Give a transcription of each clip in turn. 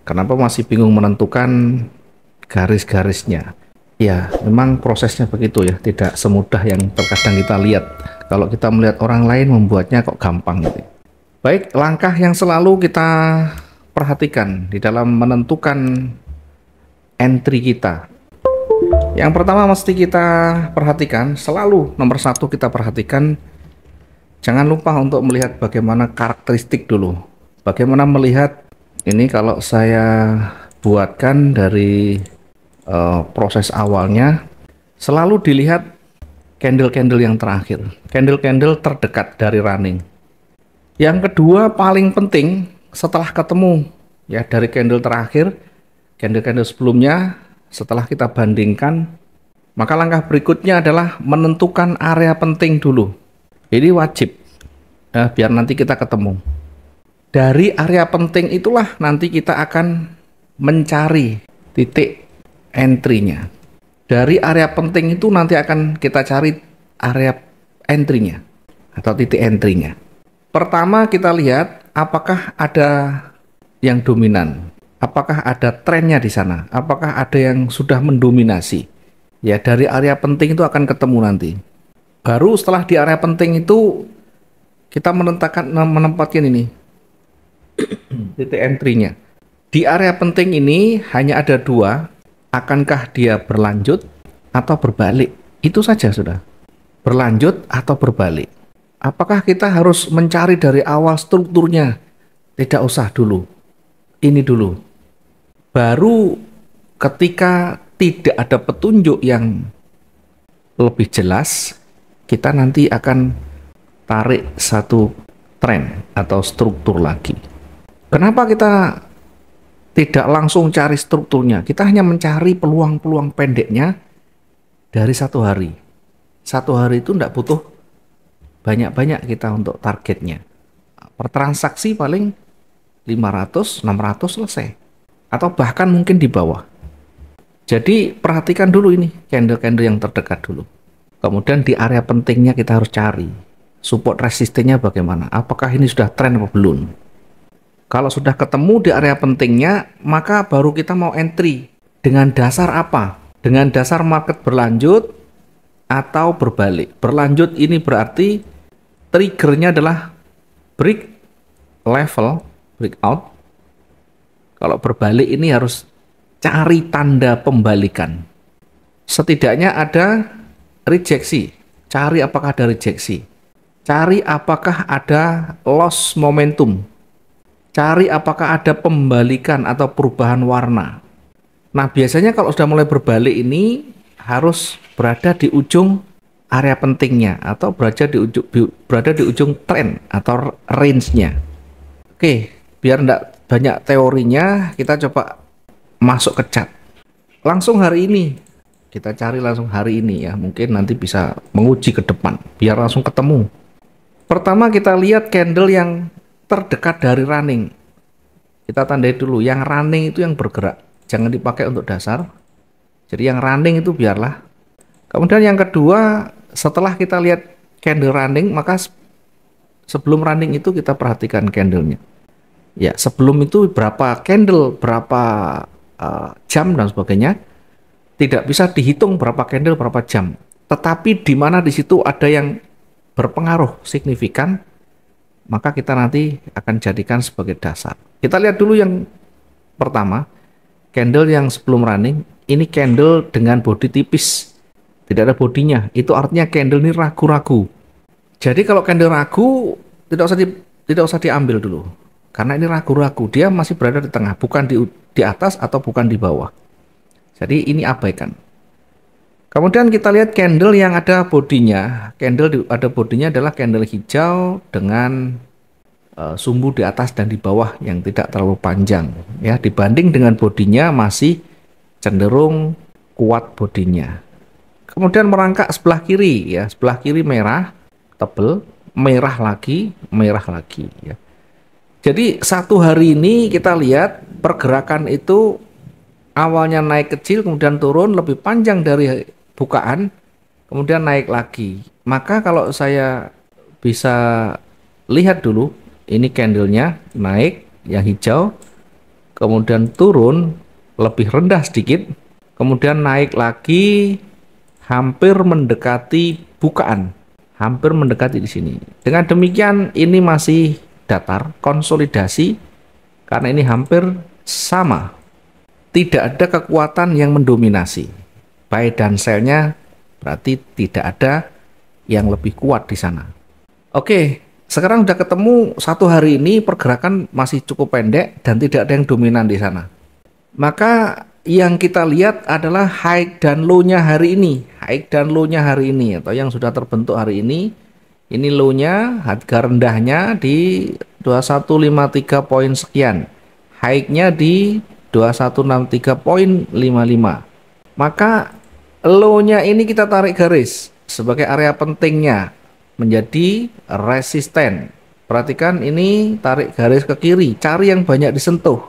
Kenapa masih bingung menentukan garis-garisnya? Ya, memang prosesnya begitu ya, tidak semudah yang terkadang kita lihat. Kalau kita melihat orang lain membuatnya kok gampang gitu. Baik, langkah yang selalu kita perhatikan di dalam menentukan entry kita. Yang pertama mesti kita perhatikan, selalu nomor satu kita perhatikan, jangan lupa untuk melihat bagaimana karakteristik dulu. Bagaimana melihat ini kalau saya buatkan dari proses awalnya, selalu dilihat candle-candle yang terakhir, candle-candle terdekat dari running. Yang kedua paling penting setelah ketemu ya dari candle terakhir, candle-candle sebelumnya, setelah kita bandingkan, maka langkah berikutnya adalah menentukan area penting dulu. Ini wajib ya, biar nanti kita ketemu. Dari area penting itulah nanti kita akan mencari titik entry-nya. Dari area penting itu nanti akan kita cari area entry-nya atau titik entry-nya. Pertama kita lihat apakah ada yang dominan, apakah ada trennya di sana, apakah ada yang sudah mendominasi. Ya, dari area penting itu akan ketemu nanti. Baru setelah di area penting itu kita menempatkan ini titik entry-nya. Di area penting ini hanya ada dua, akankah dia berlanjut atau berbalik? Itu saja sudah. Berlanjut atau berbalik. Apakah kita harus mencari dari awal strukturnya? Tidak usah dulu. Ini dulu. Baru ketika tidak ada petunjuk yang lebih jelas, kita nanti akan tarik satu tren atau struktur lagi. Kenapa kita tidak langsung cari strukturnya? Kita hanya mencari peluang-peluang pendeknya dari satu hari. Satu hari itu tidak butuh banyak-banyak kita untuk targetnya. Per transaksi paling 500, 600 selesai. Atau bahkan mungkin di bawah. Jadi perhatikan dulu ini candle-candle yang terdekat dulu. Kemudian di area pentingnya kita harus cari. Support resistennya bagaimana? Apakah ini sudah tren atau belum? Kalau sudah ketemu di area pentingnya, maka baru kita mau entry. Dengan dasar apa? Dengan dasar market berlanjut atau berbalik. Berlanjut ini berarti triggernya adalah break level, breakout. Kalau berbalik ini harus cari tanda pembalikan. Setidaknya ada rejeksi. Cari apakah ada rejeksi. Cari apakah ada loss momentum. Cari apakah ada pembalikan atau perubahan warna. Nah, biasanya kalau sudah mulai berbalik ini harus berada di ujung area pentingnya atau berada di ujung tren atau range-nya. Oke, biar enggak banyak teorinya, kita coba masuk ke chart. Langsung hari ini. Kita cari langsung hari ini ya. Mungkin nanti bisa menguji ke depan biar langsung ketemu. Pertama kita lihat candle yang terdekat dari running. Kita tandai dulu yang running itu yang bergerak. Jangan dipakai untuk dasar. Jadi yang running itu biarlah. Kemudian yang kedua, setelah kita lihat candle running, maka sebelum running itu kita perhatikan candlenya. Ya, sebelum itu berapa candle, berapa jam dan sebagainya. Tidak bisa dihitung berapa candle, berapa jam. Tetapi di mana di situ ada yang berpengaruh signifikan, maka kita nanti akan jadikan sebagai dasar. Kita lihat dulu yang pertama, candle yang sebelum running. Ini candle dengan body tipis, tidak ada bodinya. Itu artinya candle ini ragu-ragu. Jadi kalau candle ragu, tidak usah diambil dulu, karena ini ragu-ragu. Dia masih berada di tengah, bukan di atas atau bukan di bawah. Jadi ini abaikan. Kemudian kita lihat candle yang ada bodinya. Candle ada bodinya adalah candle hijau dengan sumbu di atas dan di bawah yang tidak terlalu panjang. Ya, dibanding dengan bodinya masih cenderung kuat bodinya. Kemudian merangkak sebelah kiri ya, sebelah kiri merah tebel, merah lagi ya. Jadi satu hari ini kita lihat pergerakan itu awalnya naik kecil kemudian turun lebih panjang dari bukaan, kemudian naik lagi. Maka kalau saya bisa lihat dulu, ini candlenya naik yang hijau, kemudian turun lebih rendah sedikit, kemudian naik lagi hampir mendekati bukaan, hampir mendekati di sini. Dengan demikian ini masih datar, konsolidasi karena ini hampir sama. Tidak ada kekuatan yang mendominasi. Buy dan sell-nya berarti tidak ada yang lebih kuat di sana. Oke, sekarang udah ketemu satu hari ini pergerakan masih cukup pendek dan tidak ada yang dominan di sana. Maka yang kita lihat adalah high dan low-nya hari ini. High dan low-nya hari ini atau yang sudah terbentuk hari ini. Ini low-nya, harga rendahnya di 2153 poin sekian. High-nya di 2163.55. Maka low-nya ini kita tarik garis sebagai area pentingnya menjadi resisten. Perhatikan ini, tarik garis ke kiri, cari yang banyak disentuh.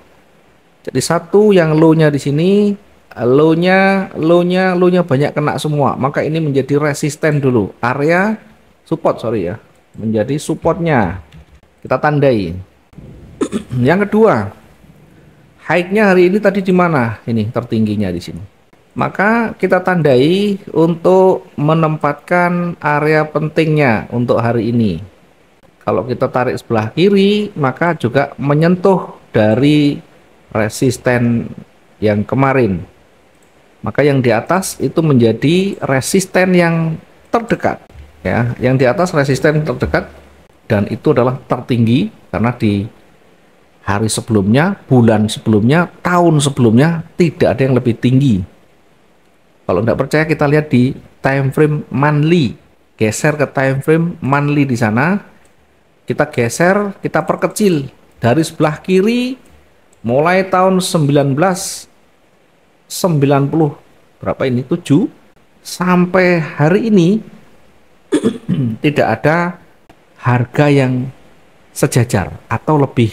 Jadi satu yang low-nya di sini, low-nya banyak kena semua. Maka ini menjadi resisten dulu. Area support, sorry ya, menjadi supportnya. Kita tandai. Yang kedua, high-nya hari ini tadi di mana? Ini tertingginya di sini. Maka kita tandai untuk menempatkan area pentingnya untuk hari ini. Kalau kita tarik sebelah kiri, maka juga menyentuh dari resisten yang kemarin. Maka yang di atas itu menjadi resisten yang terdekat. Ya, yang di atas resisten terdekat dan itu adalah tertinggi karena di hari sebelumnya, bulan sebelumnya, tahun sebelumnya tidak ada yang lebih tinggi. Kalau tidak percaya kita lihat di time frame monthly. Geser ke time frame monthly di sana. Kita geser, kita perkecil dari sebelah kiri mulai tahun 1990 berapa ini 7 sampai hari ini tidak ada harga yang sejajar atau lebih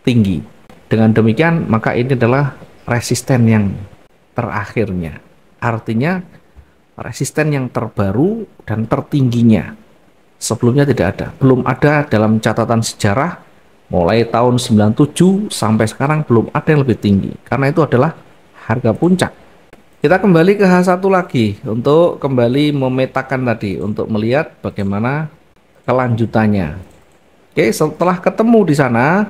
tinggi. Dengan demikian maka ini adalah resisten yang terakhirnya. Artinya resisten yang terbaru dan tertingginya. Sebelumnya tidak ada, belum ada dalam catatan sejarah mulai tahun 97 sampai sekarang belum ada yang lebih tinggi. Karena itu adalah harga puncak. Kita kembali ke H1 lagi untuk kembali memetakan tadi untuk melihat bagaimana kelanjutannya. Oke, setelah ketemu di sana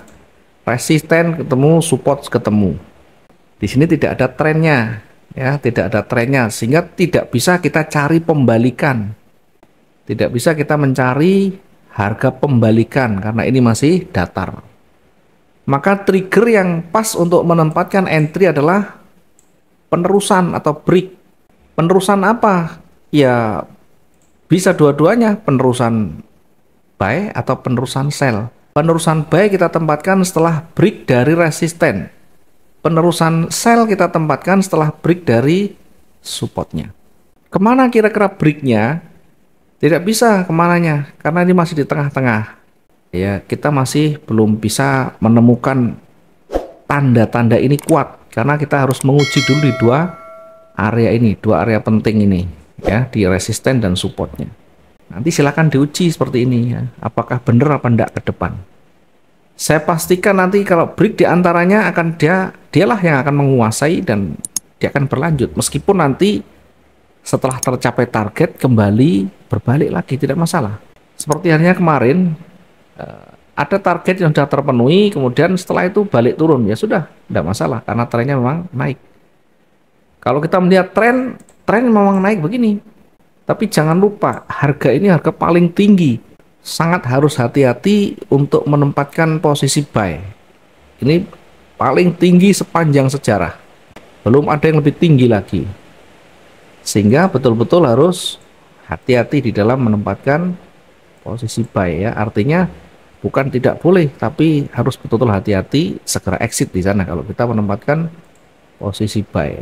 resisten ketemu, support ketemu. Di sini tidak ada trennya, ya, tidak ada trennya sehingga tidak bisa kita cari pembalikan. Tidak bisa kita mencari harga pembalikan karena ini masih datar. Maka trigger yang pas untuk menempatkan entry adalah penerusan atau break. Penerusan apa? Ya bisa dua-duanya, penerusan buy atau penerusan sell. Penerusan buy kita tempatkan setelah break dari resisten. Penerusan sell kita tempatkan setelah break dari supportnya. Kemana kira-kira breaknya? Tidak bisa kemananya, karena ini masih di tengah-tengah. Ya, kita masih belum bisa menemukan tanda-tanda ini kuat, karena kita harus menguji dulu di dua area ini, dua area penting ini, ya, di resisten dan supportnya. Nanti silakan diuji seperti ini, ya, apakah benar apa enggak ke depan. Saya pastikan nanti kalau break diantaranya akan dialah yang akan menguasai dan dia akan berlanjut, meskipun nanti setelah tercapai target kembali berbalik lagi tidak masalah. Seperti halnya kemarin ada target yang sudah terpenuhi, kemudian setelah itu balik turun, ya sudah tidak masalah karena trennya memang naik. Kalau kita melihat tren memang naik begini, tapi jangan lupa harga ini harga paling tinggi, sangat harus hati-hati untuk menempatkan posisi buy. Ini paling tinggi sepanjang sejarah, belum ada yang lebih tinggi lagi. Sehingga betul-betul harus hati-hati di dalam menempatkan posisi buy, ya. Artinya bukan tidak boleh, tapi harus betul-betul hati-hati segera exit di sana kalau kita menempatkan posisi buy.